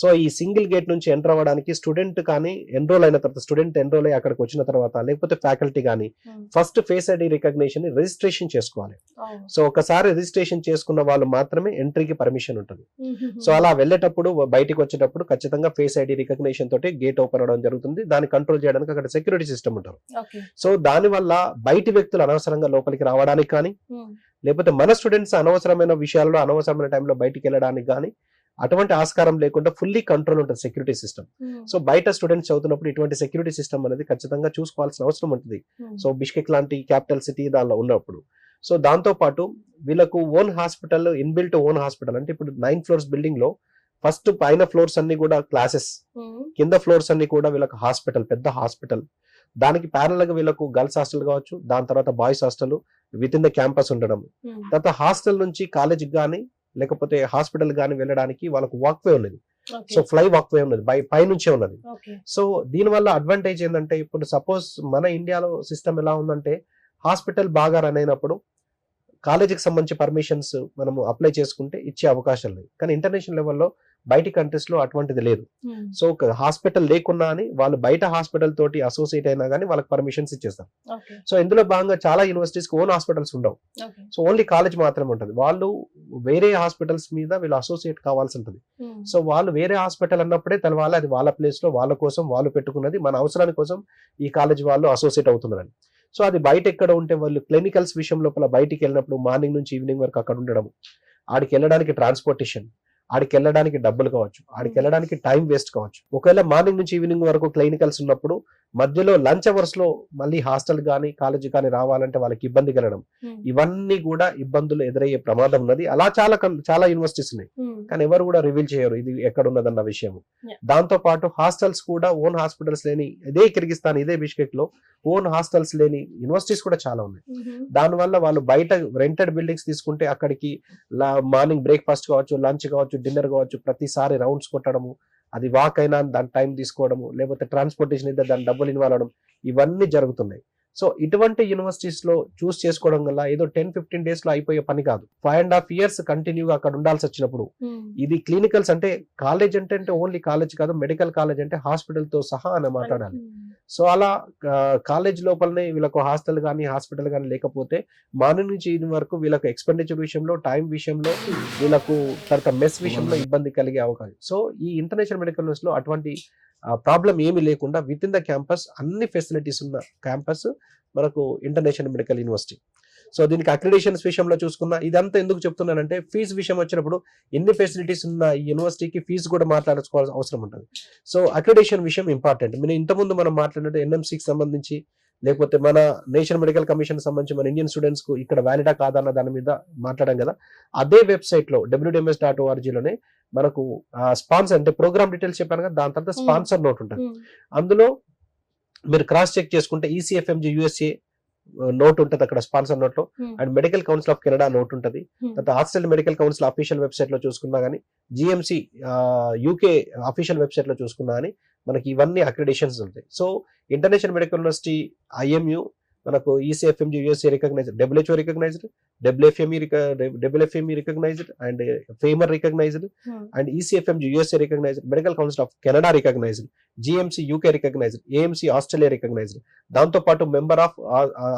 సో ఈ సింగిల్ గేట్ నుంచి ఎంటర్ అవ్వడానికి స్టూడెంట్ కానీ ఎన్రోల్ అయిన తర్వాత స్టూడెంట్ ఎన్రోల్ అయ్యి అక్కడికి వచ్చిన తర్వాత లేకపోతే ఫ్యాకల్టీ కానీ first face ID recognition registration చేసుకోవాలి. సో ఒకసారి రిజిస్ట్రేషన్ చేసుకున్న వాళ్ళు మాత్రమే ఎంట్రీకి పర్మిషన్ ఉంటుంది. సో అలా వెళ్ళేటప్పుడు బయటికి వచ్చేటప్పుడు ఖచ్చితంగా ఫేస్ ఐడి రికగ్నిషన్ తోటి గేట్ ఓపెన్ అవడం జరుగుతుంది. దాన్ని కంట్రోల్ చేయడానికి అక్కడ సెక్యూరిటీ సిస్టమ్ ఉంటారు. సో దాని వల్ల బయటి వ్యక్తులు అనవసరంగా లోపలికి రావడానికి కానీ లేకపోతే మన స్టూడెంట్స్ అనవసరమైన విషయాల్లో అనవసరమైన టైంలో బయటికి వెళ్ళడానికి కానీ అటువంటి ఆస్కారం లేకుండా ఫుల్లీ కంట్రోల్ ఉంటుంది సెక్యూరిటీ సిస్టమ్. సో బయట స్టూడెంట్స్ చదువుతున్నప్పుడు ఇటువంటి సెక్యూరిటీ సిస్టమ్ అనేది ఖచ్చితంగా చూసుకోవాల్సిన అవసరం ఉంటుంది. సో బిష్కెక్ లాంటి క్యాపిటల్ సిటీ దానిలో ఉన్నప్పుడు. సో దాంతో పాటు వీళ్ళకు own hospital, inbuilt own hospital, అంటే ఇప్పుడు 9 floors బిల్డింగ్ లో ఫస్ట్ పైన ఫ్లోర్స్ అన్ని కూడా క్లాసెస్, కింద ఫ్లోర్స్ అన్ని కూడా వీళ్ళకి హాస్పిటల్, పెద్ద హాస్పిటల్. దానికి ప్యారల్ గా వీళ్ళకు గర్ల్స్ హాస్టల్ కావచ్చు, దాని తర్వాత boys hostel with in the campus ఉండడం, తర్వాత హాస్టల్ నుంచి కాలేజ్ కానీ లేకపోతే హాస్పిటల్ కానీ వెళ్ళడానికి వాళ్ళకు వాక్వే ఉన్నది. సో ఫ్లై వాక్వే ఉన్నది, పై నుంచే ఉన్నది. సో దీని వల్ల అడ్వాంటేజ్ ఏంటంటే ఇప్పుడు సపోజ్ మన ఇండియాలో సిస్టమ్ ఎలా ఉందంటే హాస్పిటల్ బాగా రన్ అయినప్పుడు కాలేజీకి సంబంధించి పర్మిషన్స్ మనము అప్లై చేసుకుంటే ఇచ్చే అవకాశాలు లేవు. కానీ ఇంటర్నేషనల్ లెవెల్లో బయట కంట్రీస్ లో అటువంటిది లేదు. సో హాస్పిటల్ లేకున్నా అని వాళ్ళు బయట హాస్పిటల్ తోటి అసోసియేట్ అయినా కానీ వాళ్ళకి పర్మిషన్స్ ఇచ్చేస్తారు. సో ఇందులో భాగంగా చాలా యూనివర్సిటీస్ ఓన్ హాస్పిటల్స్ ఉండవు. సో ఓన్లీ కాలేజ్ మాత్రమే ఉంటుంది. వాళ్ళు వేరే హాస్పిటల్స్ మీద వీళ్ళు అసోసియేట్ కావాల్సి ఉంటుంది. సో వాళ్ళు వేరే హాస్పిటల్ అన్నప్పుడే తెలవాలి అది వాళ్ళ ప్లేస్ లో వాళ్ళ కోసం వాళ్ళు పెట్టుకున్నది, మన అవసరాని కోసం ఈ కాలేజ్ వాళ్ళు అసోసియేట్ అవుతున్నారని. సో అది బయట ఎక్కడ ఉంటే వాళ్ళు క్లినికల్స్ విషయం లోపల బయటికి వెళ్ళినప్పుడు మార్నింగ్ నుంచి ఈవినింగ్ వరకు అక్కడ ఉండడం, ఆడికి వెళ్ళడానికి ట్రాన్స్పోర్టేషన్, ఆడికి వెళ్ళడానికి డబ్బులు కావచ్చు, ఆడికి వెళ్ళడానికి టైం వేస్ట్ కావచ్చు. ఒకవేళ మార్నింగ్ నుంచి ఈవినింగ్ వరకు క్లినికల్స్ ఉన్నప్పుడు మధ్యలో లంచ్ అవర్స్ లో మళ్ళీ హాస్టల్ కానీ కాలేజ్ కానీ రావాలంటే వాళ్ళకి ఇబ్బంది కలగడం, ఇవన్నీ కూడా ఇబ్బందులు ఎదురయ్యే ప్రమాదం ఉన్నది. అలా చాలా యూనివర్సిటీస్ ఉన్నాయి, కానీ ఎవరు కూడా రివీల్ చేయరు ఇది ఎక్కడ ఉన్నదన్న విషయం. దాంతో పాటు హాస్టల్స్ కూడా ఓన్ హాస్పిటల్స్ లేని, ఇదే కిర్గిస్తాన్ ఇదే బిష్కెక్ లో ఓన్ హాస్టల్స్ లేని యూనివర్సిటీస్ కూడా చాలా ఉన్నాయి. దానివల్ల వాళ్ళు బయట రెంటెడ్ బిల్డింగ్స్ తీసుకుంటే అక్కడికి మార్నింగ్ బ్రేక్ఫాస్ట్ కావచ్చు, లంచ్ కావచ్చు, డిన్నర్ కావచ్చు, ప్రతిసారి రౌండ్స్ కొట్టడము, అది వాక్ అయినా దాని టైం తీసుకోవడము, లేకపోతే ట్రాన్స్పోర్టేషన్ అయితే దాని డబ్బులు ఇన్వాల్వ్ అవడం, ఇవన్నీ జరుగుతున్నాయి. సో ఇటువంటి యూనివర్సిటీస్ లో చూస్ చేసుకోవడం వల్ల ఏదో 10-15 days లో అయిపోయే పని కాదు. 5.5 years కంటిన్యూగా అక్కడ ఉండాల్సి వచ్చినప్పుడు, ఇది క్లినికల్స్ అంటే కాలేజ్ అంటే ఓన్లీ కాలేజ్ కాదు, మెడికల్ కాలేజ్ అంటే హాస్పిటల్ తో సహా అని మాట్లాడాలి. సో అలా కాలేజ్ లోపలనే వీళ్ళకు హాస్టల్ కానీ హాస్పిటల్ కానీ లేకపోతే మార్నింగ్ నుంచి ఈవినింగ్ వరకు వీళ్ళకు ఎక్స్పెండిచర్ విషయంలో, టైం విషయంలో, వీళ్ళకు తర్వాత మెస్ విషయంలో ఇబ్బంది కలిగే అవకాశం. సో ఈ ఇంటర్నేషనల్ మెడికల్ యూనివర్సిటీ లో అటువంటి ప్రాబ్లం ఏమీ లేకుండా విత్ ఇన్ ద క్యాంపస్ అన్ని ఫెసిలిటీస్ ఉన్న క్యాంపస్ మనకు ఇంటర్నేషనల్ మెడికల్ యూనివర్సిటీ. సో దీనికి అక్రిడేషన్స్ విషయంలో చూసుకున్నా, ఇదంతా ఎందుకు చెప్తున్నానంటే ఫీజు విషయం వచ్చినప్పుడు ఎన్ని ఫెసిలిటీస్ ఉన్న ఈ యూనివర్సిటీకి ఫీజు కూడా మాట్లాడుకోవాల్సిన అవసరం ఉంటుంది. సో అక్రిడేషన్ విషయం ఇంపార్టెంట్. ఇంతకుముందు మనం మాట్లాడినట్టు ఎన్ఎంసీకి సంబంధించి, లేకపోతే మన నేషనల్ మెడికల్ కమిషన్ సంబంధించి మన ఇండియన్ స్టూడెంట్స్ కు ఇక్కడ వ్యాలిడా కాదా అన్న దాని మీద మాట్లాడాం కదా. అదే వెబ్సైట్ లో www.ms.org లోనే మనకు స్పాన్సర్ అంటే ప్రోగ్రామ్ డీటెయిల్స్ చెప్పాను కదా, దాని తర్వాత స్పాన్సర్ నోట్ ఉంటుంది. అందులో మీరు క్రాస్ చెక్ చేసుకుంటే ECFMG USA నోట్ ఉంటుంది అక్కడ స్పాన్సర్ నోట్ లో, and medical Council of Canada note ఉంటుంది. తర్వాత hostel medical council official website లో చూసుకున్నా కానీ, GMC UK అఫీషియల్ వెబ్సైట్ లో చూసుకున్నా కానీ మనకి ఇవన్నీ అక్రిడేషన్స్ ఉంటాయి. So international medical University IMU మనకు ECFMG USA recognised, WHO recognised, WFME recognised, and FAIMER recognised, and ECFMG USA recognised, Medical Council of Canada recognised, GMC UK recognised, AMC Australia recognised, దాంతో పాటు member of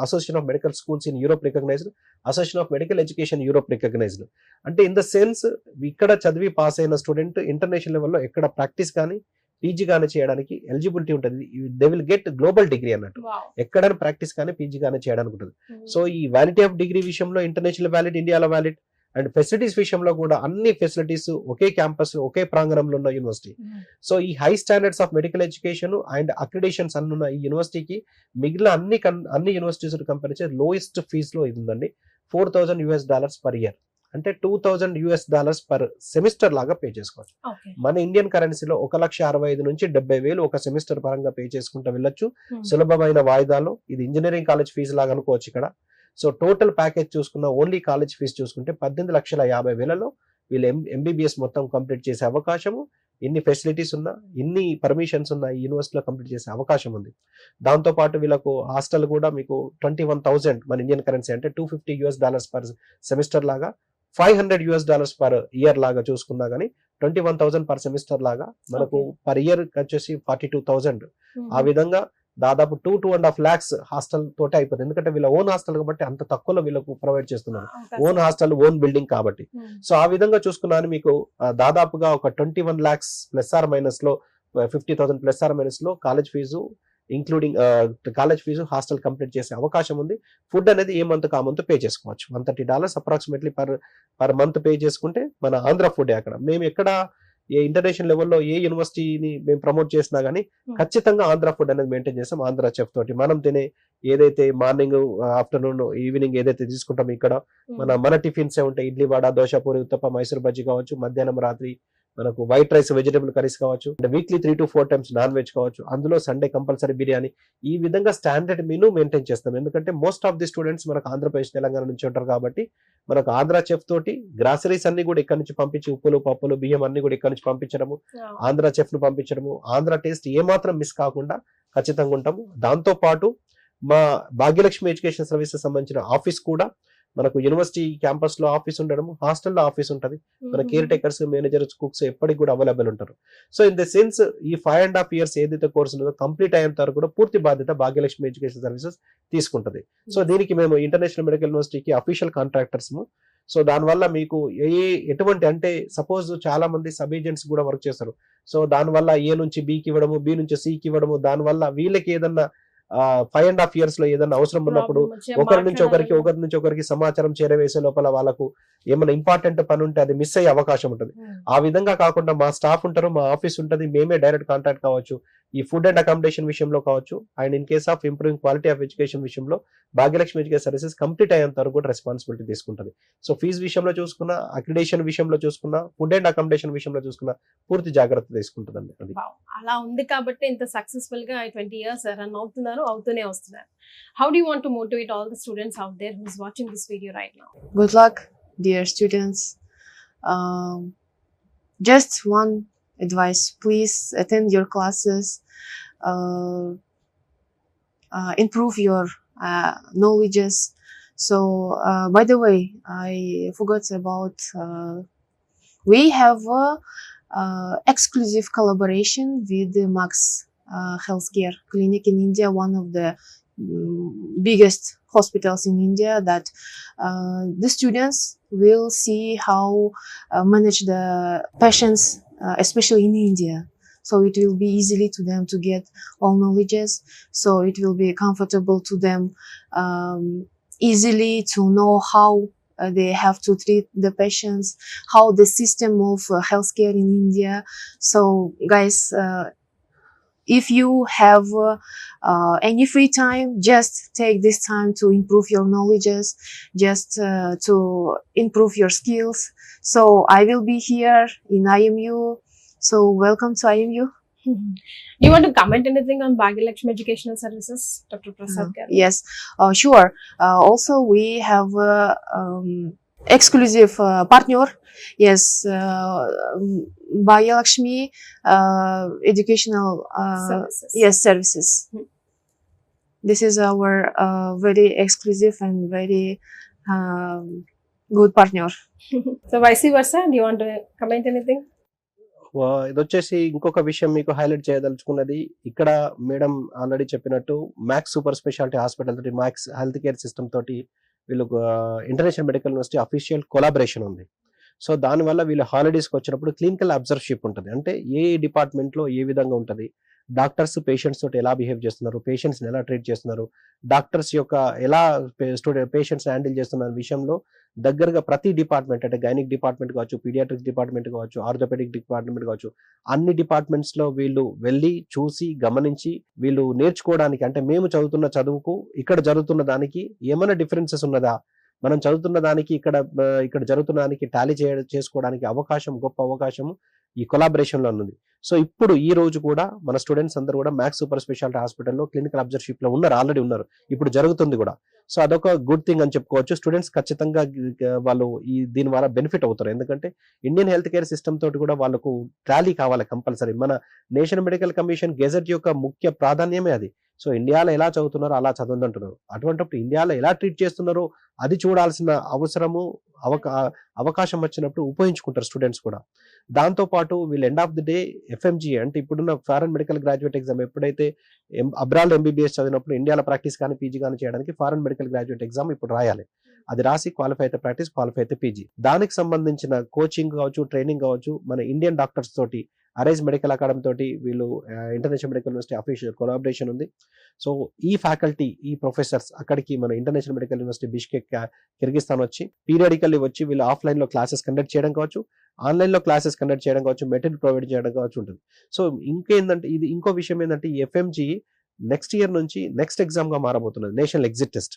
Association of Medical Schools in Europe recognised, Association of medical Education Europe recognised. అంటే in the sense ఇక్కడ చదివి pass అయిన student international లెవెల్లో ఎక్కడ practice కానీ PG కానీ చేయడానికి ఎలిజిబిలిటీ ఉంటుంది. They will get global degree అన్నట్టు, ఎక్కడైనా ప్రాక్టీస్ కానీ పీజీ కానీ చేయడానికి ఉంటుంది. సో ఈ వ్యాలిటీ ఆఫ్ డిగ్రీ విషయంలో ఇంటర్నేషనల్ వ్యాలిడ్, ఇండియాలో వ్యాలిడ్, అండ్ ఫెసిలిటీస్ విషయంలో కూడా అన్ని ఫెసిలిటీస్ ఒకే క్యాంపస్ ఒకే ప్రాంగణంలో ఉన్న యూనివర్సిటీ. సో ఈ high standards of medical education and accreditations అన్నున్న ఈ యూనివర్సిటీకి మిగిలిన అన్ని యూనివర్సిటీస్ కంపేర్ చేసి లోయెస్ట్ ఫీజులో ఇది ఉందండి. $4,000 per year, అంటే $2,000 పర్ సెమిస్టర్ లాగా పే చేసుకోవచ్చు. మన ఇండియన్ కరెన్సీలో 1,65,000 నుంచి 70,000 ఒక సెమిస్టర్ పరంగా పే చేసుకుంటూ వెళ్ళొచ్చు సులభమైన వాయిదాలో. ఇది ఇంజనీరింగ్ కాలేజ్ ఫీజు లాగా అనుకోవచ్చు ఇక్కడ. సో టోటల్ ప్యాకేజ్ చూసుకున్న ఓన్లీ కాలేజ్ ఫీజు చూసుకుంటే 18,50,000లో వీళ్ళు MBBS మొత్తం కంప్లీట్ చేసే అవకాశము, ఇన్ని ఫెసిలిటీస్ ఉన్నా, ఇన్ని పర్మిషన్స్ ఉన్న ఈ యూనివర్సిటీలో కంప్లీట్ చేసే అవకాశం ఉంది. దాంతో పాటు వీళ్ళకు హాస్టల్ కూడా మీకు 21,000 మన ఇండియన్ కరెన్సీ అంటే $250 పర్ సెమిస్టర్ లాగా, $500 పర్ ఇయర్ లాగా చూసుకున్నా కానీ 21,000 పర్ సెమిస్టర్ లాగా మనకు పర్ ఇయర్ వచ్చేసి 42,000. ఆ విధంగా దాదాపు 2.5 lakhs హాస్టల్ తోటే అయిపోతుంది. ఎందుకంటే వీళ్ళ ఓన్ హాస్టల్ కాబట్టి అంత తక్కువలో వీళ్ళకు ప్రొవైడ్ చేస్తున్నారు, ఓన్ హాస్టల్ ఓన్ బిల్డింగ్ కాబట్టి. సో ఆ విధంగా చూసుకున్నాను మీకు దాదాపుగా ఒక 21 lakhs ± లో 50,000 ± లో college fee including college fee hostel complete చేసే అవకాశం ఉంది. ఫుడ్ అనేది ఏ మంత్ ఆ మంత్ పే చేసుకోవచ్చు. $130 అప్రాక్సిమేట్లీ పర్ మంత్ పే చేసుకుంటే మన ఆంధ్ర ఫుడ్. అక్కడ మేము ఎక్కడ ఏ ఇంటర్నేషనల్ లెవెల్లో ఏ యూనివర్సిటీని మేము ప్రమోట్ చేసినా కానీ ఖచ్చితంగా ఆంధ్ర ఫుడ్ అనేది మెయింటైన్ చేస్తాం. ఆంధ్ర చెఫ్ తోటి మనం తినే ఏదైతే మార్నింగ్, ఆఫ్టర్నూన్, ఈవినింగ్ ఏదైతే తీసుకుంటాం ఇక్కడ మన టిఫిన్స్ ఉంటాయి, ఇడ్లీ, వడ, దోశ, పూరి, ఉత్తప్ప, మైసూర్ బజ్జీ కావచ్చు, మధ్యాహ్నం రాత్రి మనకు వైట్ రైస్, వెజిటబుల్ కర్రీస్ కావచ్చు, weekly 3 to 4 times non veg కావచ్చు, అందులో సండే కంపల్సరీ బిర్యానీ. ఈ విధంగా స్టాండర్డ్ మెనూ మెయింటైన్ చేస్తాం. ఎందుకంటే మోస్ట్ ఆఫ్ ది స్టూడెంట్స్ మనకు ఆంధ్రప్రదేశ్, తెలంగాణ నుంచి ఉంటారు కాబట్టి మనకు ఆంధ్ర చెఫ్ తోటి గ్రాసరీస్ అన్ని కూడా ఇక్కడ నుంచి పంపించి, ఉప్పులు, పప్పులు, బియ్యం అన్ని కూడా ఇక్కడ నుంచి పంపించడము, ఆంధ్ర చెఫ్ ను పంపించడము, ఆంధ్ర టేస్ట్ ఏమాత్రం మిస్ కాకుండా ఖచ్చితంగా ఉంటాము. దాంతో పాటు మా భాగ్యలక్ష్మి ఎడ్యుకేషన్ సర్వీసెస్ సంబంధించిన ఆఫీస్ కూడా మనకు యూనివర్సిటీ క్యాంపస్ లో ఆఫీస్ ఉండడం, హాస్టల్లో ఆఫీస్ ఉంటుంది. మన కేర్ టేకర్స్, మేనేజర్స్, కుక్స్ ఎప్పటికి కూడా అవైలబుల్ ఉంటారు. సో ఇన్ ద సెన్స్ ఈ 5.5 years ఏదైతే కోర్స్ ఉందో కంప్లీట్ అయ్యేంత వరకు కూడా పూర్తి బాధ్యత భాగ్యలక్ష్మి ఎడ్యుకేషన్ సర్వీసెస్ తీసుకుంటది. సో దీనికి మేము ఇంటర్నేషనల్ మెడికల్ యూనివర్సిటీకి అఫీషియల్ కాంట్రాక్టర్స్. సో దానివల్ల మీకు ఎటువంటి అంటే సపోజ్ చాలా మంది సబ్ ఏజెంట్స్ కూడా వర్క్ చేస్తారు. సో దానివల్ల A నుంచి Bకి ఇవ్వడము, B నుంచి Cకి ఇవ్వడము, దానివల్ల వీళ్ళకి ఏదన్నా 5.5 years లో ఏదైనా అవసరం ఉన్నప్పుడు ఒకరి నుంచి ఒకరికి సమాచారం చేరవేసే లోపల వాళ్ళకు ఏమైనా ఇంపార్టెంట్ పని ఉంటే అది మిస్ అయ్యే అవకాశం ఉంటుంది. ఆ విధంగా కాకుండా మా స్టాఫ్ ఉంటారు, మా ఆఫీస్ ఉంటుంది, మేమే డైరెక్ట్ కాంటాక్ట్ కావచ్చు. ఈ ఫుడ్ అండ్ అకామిడేషన్ విషయంలో కావచ్చు, and in case of improving quality of education విషయంలో భాగ్యలక్ష్మి ఎడ్యుకేషన్ సర్వీసెస్ కంప్లీట్ అయ్యేంత వరకు కూడా రెస్పాన్సిబిలిటీ తీసుకుంటుంది. సో ఫీజు విషయంలో చూసుకున్నా, అక్రిడేషన్ విషయంలో చూసుకున్నా, ఫుడ్ అండ్ అకామిడేషన్ విషయంలో చూసుకున్నా పూర్తి జాగ్రత్త తీసుకుంటుందండి. అది అలా ఉంది కాబట్టి ఇంత సక్సెస్ఫుల్ గా 20 years రన్ అవుతూనే వస్తున్నారు. How do you want to motivate all the students out there who's watching this video right now? Good luck, dear students. Just one advice: please attend your classes, uh, improve your knowledges. So, by the way, I forgot about. We have a exclusive collaboration with the Max Healthcare Clinic in India, one of the biggest hospitals in India, that the students will see how manage the patients, especially in India. So it will be easily to them to get all knowledges. So it will be comfortable to them, easily to know how they have to treat the patients, how the system of healthcare in India. So guys, if you have any free time, just take this time to improve your knowledges, just to improve your skills. So I will be here in IMU. So welcome to IMU. Do you want to comment anything on Bhagyalakshmi Educational Services, Dr. Prasad garu? Yes, sure. Also, we have exclusive partner. Yes, Bhagyalakshmi Educational Services. Services. This is our very exclusive and very good partner. So vice versa, do you want to comment anything? ఇది వచ్చేసి ఇంకొక విషయం మీకు highlight చేయదలుచుకున్నది, ఇక్కడ madam already చెప్పినట్టు max super speciality hospital తోటి, max health care system తోటి వీళ్ళకు international medical university official collaboration ఉంది. సో దానివల్ల వీళ్ళు హాలిడేస్కి వచ్చినప్పుడు క్లినికల్ అబ్జర్వర్షిప్ ఉంటుంది. అంటే ఏ డిపార్ట్మెంట్లో ఏ విధంగా ఉంటుంది, డాక్టర్స్ పేషెంట్స్ తోటి ఎలా బిహేవ్ చేస్తున్నారు, పేషెంట్స్ని ఎలా ట్రీట్ చేస్తున్నారు, డాక్టర్స్ యొక్క ఎలా పేషెంట్స్ హ్యాండిల్ చేస్తున్న విషయంలో దగ్గరగా ప్రతి డిపార్ట్మెంట్, అంటే గైనిక్ డిపార్ట్మెంట్ కావచ్చు, పీడియాట్రిక్స్ డిపార్ట్మెంట్ కావచ్చు, ఆర్థోపెడిక్ డిపార్ట్మెంట్ కావచ్చు, అన్ని డిపార్ట్మెంట్స్లో వీళ్ళు వెళ్ళి చూసి గమనించి వీళ్ళు నేర్చుకోవడానికి, అంటే మేము చదువుతున్న చదువుకు ఇక్కడ జరుగుతున్న దానికి ఏమైనా డిఫరెన్సెస్ ఉన్నదా, మనం చదువుతున్న దానికి ఇక్కడ జరుగుతున్న దానికి టాలీ చేసుకోవడానికి గొప్ప అవకాశం ఈ కొలాబరేషన్ లో ఉన్నది. సో ఇప్పుడు ఈ రోజు కూడా మన స్టూడెంట్స్ అందరూ కూడా మ్యాక్స్ సూపర్ స్పెషాలిటీ హాస్పిటల్లో క్లినికల్ అబ్జర్వర్షిప్ లో ఆల్రెడీ ఉన్నారు, ఇప్పుడు జరుగుతుంది కూడా. సో అదొక గుడ్ థింగ్ అని చెప్పుకోవచ్చు. స్టూడెంట్స్ ఖచ్చితంగా వాళ్ళు దీని ద్వారా బెనిఫిట్ అవుతారు, ఎందుకంటే ఇండియన్ హెల్త్ కేర్ సిస్టమ్ తోటి కూడా వాళ్ళకు టాలీ కావాలి కంపల్సరీ. మన నేషనల్ మెడికల్ కమిషన్ గెజెట్ యొక్క ముఖ్య ప్రాధాన్యమే అది. సో ఇండియాలో ఎలా చదువుతున్నారో అలా చదవదంటున్నారు, అటువంటిప్పుడు ఇండియాలో ఎలా ట్రీట్ చేస్తున్నారో అది చూడాల్సిన అవకాశం వచ్చినప్పుడు ఉపయోగించుకుంటారు స్టూడెంట్స్ కూడా. దాంతో పాటు వీళ్ళు end of the day FMGA, అంటే ఇప్పుడున్న ఫారెన్ మెడికల్ గ్రాడ్యుయేట్ ఎగ్జామ్, ఎప్పుడైతే అబ్రాడ్ MBBS చదివినప్పుడు ఇండియాలో ప్రాక్టీస్ కానీ పీజీ కానీ చేయడానికి ఫారెన్ మెడికల్ గ్రాడ్యుయేట్ ఎగ్జామ్ ఇప్పుడు రాయాలి. అది రాసి క్వాలిఫై అయితే ప్రాక్టీస్, క్వాలిఫై అయితే పీజీ. దానికి సంబంధించిన కోచింగ్ కావచ్చు, ట్రైనింగ్ కావచ్చు, మన ఇండియన్ డాక్టర్స్ తోటి అరైజ్ మెడికల్ అకాడమీ తోటి వీళ్ళు international medical university official collaboration ఉంది. సో ఈ ఫ్యాకల్టీ, ఈ ప్రొఫెసర్స్ అక్కడికి మన international medical university Bishkek Kyrgyzstan వచ్చి పీరియాడికల్లీ వచ్చి వీళ్ళు ఆఫ్లైన్ లో క్లాసెస్ కండక్ట్ చేయడం కావచ్చు, ఆన్లైన్ లో క్లాసెస్ కండక్ట్ చేయడం కావచ్చు, మెటీరియల్ ప్రొవైడ్ చేయడం కావచ్చు ఉంటుంది. సో ఇంకేందంటే ఇది ఇంకో విషయం ఏంటంటే ఈ FMG నెక్స్ట్ ఇయర్ నుంచి నెక్స్ట్ ఎగ్జామ్ గా మారబోతున్నది, నేషనల్ ఎగ్జిట్ టెస్ట్.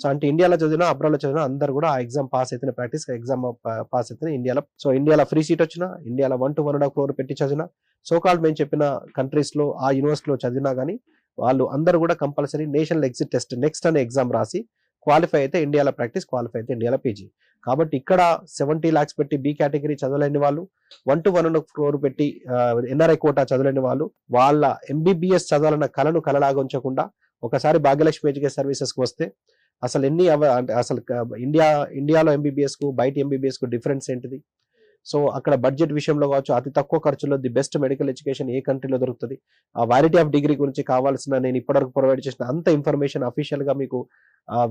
సో అంటే ఇండియాలో చదివినా అబ్రాడ్లో చదివినా అందరు కూడా ఆ ఎగ్జామ్ పాస్ అయితేనే, ప్రాక్టీస్ ఎగ్జామ్ పాస్ అయితేనే ఇండియాలో. సో ఇండియాలో ఫ్రీ సీట్ వచ్చినా, ఇండియాలో 1 to 1.5 crore పెట్టి చదివినా, సో కాల్డ్ మేము చెప్పిన కంట్రీస్ లో ఆ యూనివర్సిటీలో చదివినా కానీ వాళ్ళు అందరూ కూడా compulsory national exit test next అనే ఎగ్జామ్ రాసి క్వాలిఫై అయితే ఇండియాలో ప్రాక్టీస్, క్వాలిఫై అయితే ఇండియాలో పీజీ. కాబట్టి ఇక్కడ 70 lakhs పెట్టి బి కేటగిరీ చదవలేని వాళ్ళు, 1 to 1.5 crore పెట్టి NRI కోటా చదవలేని వాళ్ళు, వాళ్ళ MBBS చదవాలన్న కళను కలలాగా ఉంచకుండా ఒకసారి భాగ్యలక్ష్మి ఎడ్యుకేషన్ సర్వీసెస్కి వస్తే అసలు అసలు ఇండియాలో MBBS కు బయట MBBS కు డిఫరెన్స్ ఏంటిది, సో అక్కడ బడ్జెట్ విషయంలో కావచ్చు, అతి తక్కువ ఖర్చులో ది బెస్ట్ మెడికల్ ఎడ్యుకేషన్ ఏ కంట్రీలో దొరుకుతుంది, ఆ వాలిటీ ఆఫ్ డిగ్రీ గురించి కావాల్సిన నేను ఇప్పటివరకు ప్రొవైడ్ చేసిన అంత ఇన్ఫర్మేషన్ అఫీషియల్ గా మీకు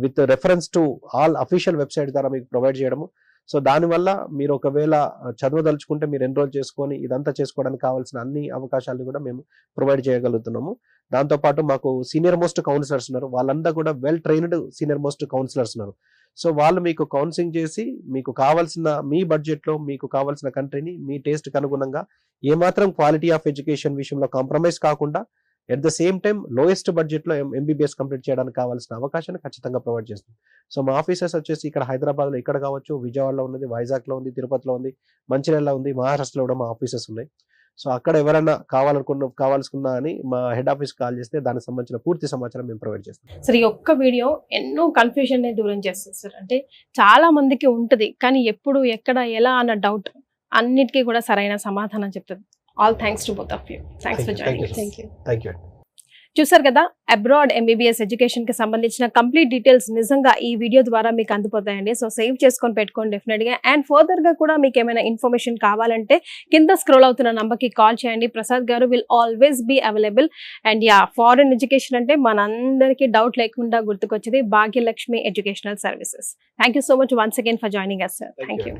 with reference to all official website ద్వారా మీకు ప్రొవైడ్ చేయడము. సో దానివల్ల మీరు ఒకవేళ చదవదలుచుకుంటే మీరు ఎన్రోల్ చేసుకొని ఇదంతా చేసుకోవడానికి కావాల్సిన అన్ని అవకాశాలను కూడా మేము ప్రొవైడ్ చేయగలుగుతున్నాము. దాంతోపాటు మాకు సీనియర్ మోస్ట్ కౌన్సిలర్స్ ఉన్నారు, వాళ్ళంతా కూడా well trained senior most counsellors ఉన్నారు. సో వాళ్ళు మీకు కౌన్సిలింగ్ చేసి మీకు కావాల్సిన మీ బడ్జెట్ లో మీకు కావాల్సిన కంట్రీని మీ టేస్ట్ కి అనుగుణంగా ఏమాత్రం క్వాలిటీ ఆఫ్ ఎడ్యుకేషన్ విషయంలో కాంప్రమైజ్ కాకుండా at the same time lowest budget లో MBBS కంప్లీట్ చేయడానికి కావాల్సిన అవకాశాన్ని ఖచ్చితంగా ప్రొవైడ్ చేస్తుంది. సో మా ఆఫీసెస్ వచ్చేసి ఇక్కడ హైదరాబాద్ లో ఇక్కడ కావచ్చు, విజయవాడలో ఉన్నది, వైజాగ్ లో ఉంది, తిరుపతిలో ఉంది, మంచిర్యాలలో ఉంది, మహారాష్ట్రలో కూడా మా ఆఫీసెస్ ఉన్నాయి. సో అక్కడ ఎవరైనా కావాల్సుకున్నా అని మా హెడ్ ఆఫీస్ కాల్ చేస్తే దానికి సంబంధించిన పూర్తి సమాచారం మేము ప్రొవైడ్ చేస్తాం. సార్ ఈ ఒక్క వీడియో ఎన్నో కన్ఫ్యూజన్ దూరం చేస్తుంది సార్. అంటే చాలా మందికి ఉంటది, కానీ ఎప్పుడు ఎక్కడ ఎలా అన్న డౌట్ అన్నిటికీ కూడా సరైన సమాధానం చెప్తుంది. All thanks to both of you. Thanks for joining. Thank you. Thank you. చూసారు కదా, అబ్రాడ్ MBBS ఎడ్యుకేషన్ కి సంబంధించిన కంప్లీట్ డీటెయిల్స్ నిజంగా ఈ వీడియో ద్వారా మీకు అందుపోతాయండి. సో సేవ్ చేసుకొని పెట్టుకోండి డెఫినెట్ గా. అండ్ ఫర్దర్ గా కూడా మీకు ఏమైనా ఇన్ఫర్మేషన్ కావాలంటే కింద స్క్రోల్ అవుతున్న నంబర్ కి కాల్ చేయండి. Prasad garu will always be available. And foreign education అంటే మనందరికీ డౌట్ లేకుండా గుర్తుకొచ్చేది Bhagyalakshmi educational services. Thank you so much once again for joining us sir. Thank you.